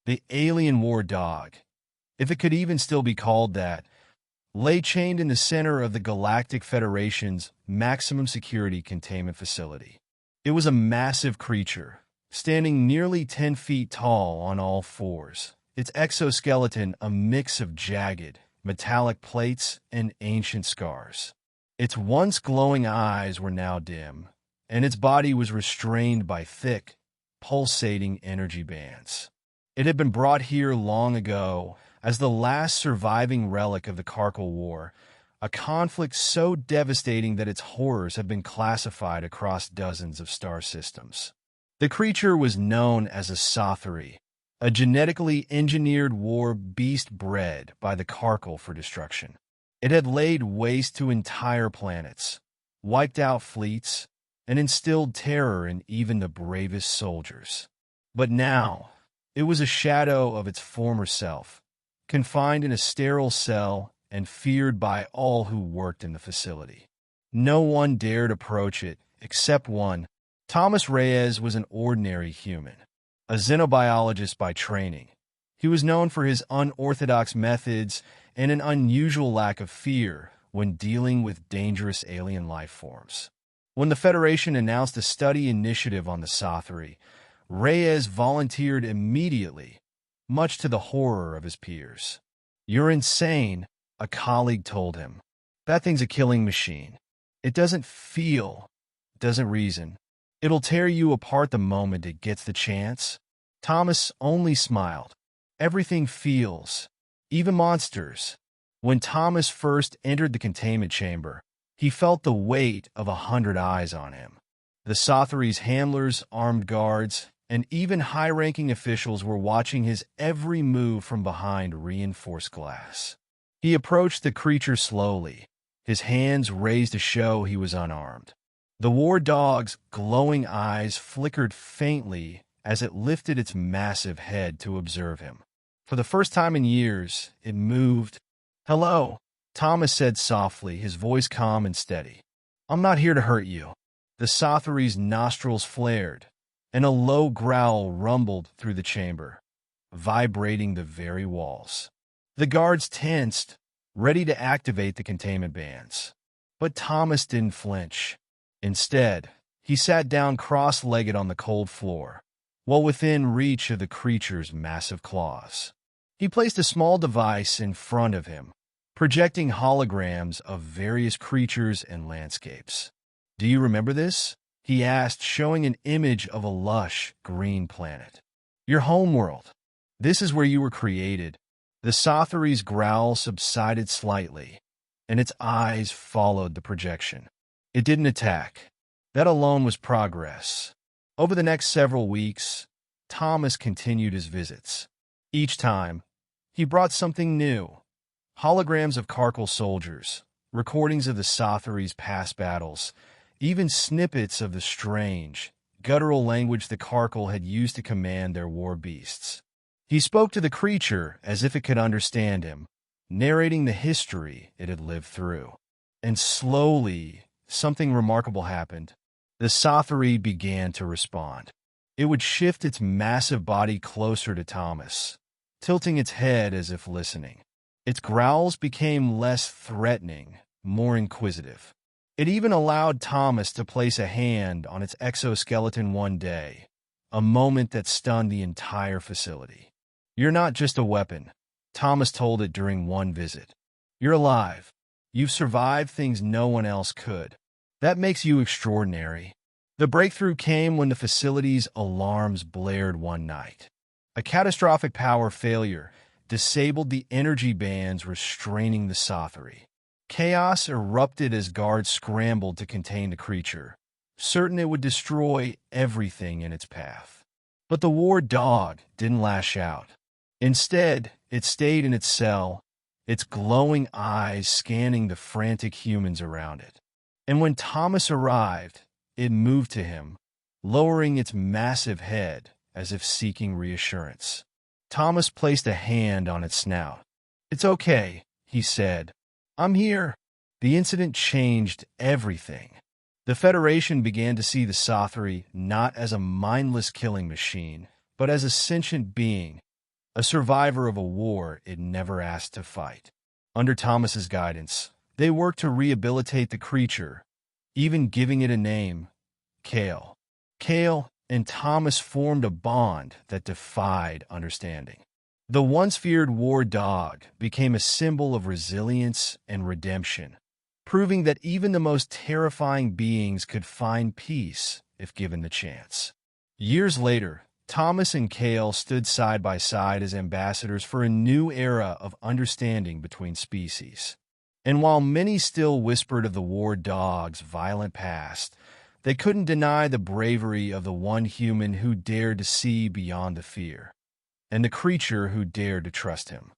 The alien war dog, if it could even still be called that, lay chained in the center of the Galactic Federation's maximum security containment facility. It was a massive creature, standing nearly 10 feet tall on all fours, its exoskeleton a mix of jagged, metallic plates and ancient scars. Its once glowing eyes were now dim, and its body was restrained by thick, pulsating energy bands. It had been brought here long ago as the last surviving relic of the Karkal War, a conflict so devastating that its horrors have been classified across dozens of star systems. The creature was known as a Sothary, a genetically engineered war beast bred by the Karkal for destruction. It had laid waste to entire planets, wiped out fleets, and instilled terror in even the bravest soldiers. But now, it was a shadow of its former self, confined in a sterile cell and feared by all who worked in the facility. No one dared approach it, except one. Thomas Reyes was an ordinary human, a xenobiologist by training. He was known for his unorthodox methods and an unusual lack of fear when dealing with dangerous alien life forms. When the Federation announced a study initiative on the Sothary, Reyes volunteered immediately, much to the horror of his peers. "You're insane," a colleague told him. "That thing's a killing machine. It doesn't feel, doesn't reason. It'll tear you apart the moment it gets the chance." Thomas only smiled. Everything feels, even monsters. When Thomas first entered the containment chamber, he felt the weight of 100 eyes on him. The Sothary's handlers, armed guards, and even high-ranking officials were watching his every move from behind reinforced glass. He approached the creature slowly, his hands raised to show he was unarmed. The war dog's glowing eyes flickered faintly as it lifted its massive head to observe him. For the first time in years, it moved. "Hello," Thomas said softly, his voice calm and steady. "I'm not here to hurt you." The Sothary's nostrils flared, and a low growl rumbled through the chamber, vibrating the very walls. The guards tensed, ready to activate the containment bands. But Thomas didn't flinch. Instead, he sat down cross-legged on the cold floor, well within reach of the creature's massive claws. He placed a small device in front of him, projecting holograms of various creatures and landscapes. "Do you remember this?" he asked, showing an image of a lush, green planet. "Your homeworld. This is where you were created." The Sothary's growl subsided slightly, and its eyes followed the projection. It didn't attack. That alone was progress. Over the next several weeks, Thomas continued his visits. Each time, he brought something new. Holograms of Karkal soldiers, recordings of the Sothary's past battles, even snippets of the strange, guttural language the Karkal had used to command their war beasts. He spoke to the creature as if it could understand him, narrating the history it had lived through. And slowly, something remarkable happened. The Sothary began to respond. It would shift its massive body closer to Thomas, tilting its head as if listening. Its growls became less threatening, more inquisitive. It even allowed Thomas to place a hand on its exoskeleton one day, a moment that stunned the entire facility. "You're not just a weapon," Thomas told it during one visit. "You're alive. You've survived things no one else could. That makes you extraordinary." The breakthrough came when the facility's alarms blared one night. A catastrophic power failure disabled the energy bands restraining the Sothary. Chaos erupted as guards scrambled to contain the creature, certain it would destroy everything in its path. But the war dog didn't lash out. Instead, it stayed in its cell, its glowing eyes scanning the frantic humans around it. And when Thomas arrived, it moved to him, lowering its massive head as if seeking reassurance. Thomas placed a hand on its snout. "It's okay," he said. "I'm here." The incident changed everything. The Federation began to see the Sothary not as a mindless killing machine, but as a sentient being, a survivor of a war it never asked to fight. Under Thomas's guidance, they worked to rehabilitate the creature, even giving it a name, Kale. Kale and Thomas formed a bond that defied understanding. The once feared war dog became a symbol of resilience and redemption, proving that even the most terrifying beings could find peace if given the chance. Years later, Thomas and Kale stood side by side as ambassadors for a new era of understanding between species. And while many still whispered of the war dog's violent past, they couldn't deny the bravery of the one human who dared to see beyond the fear, and the creature who dared to trust him.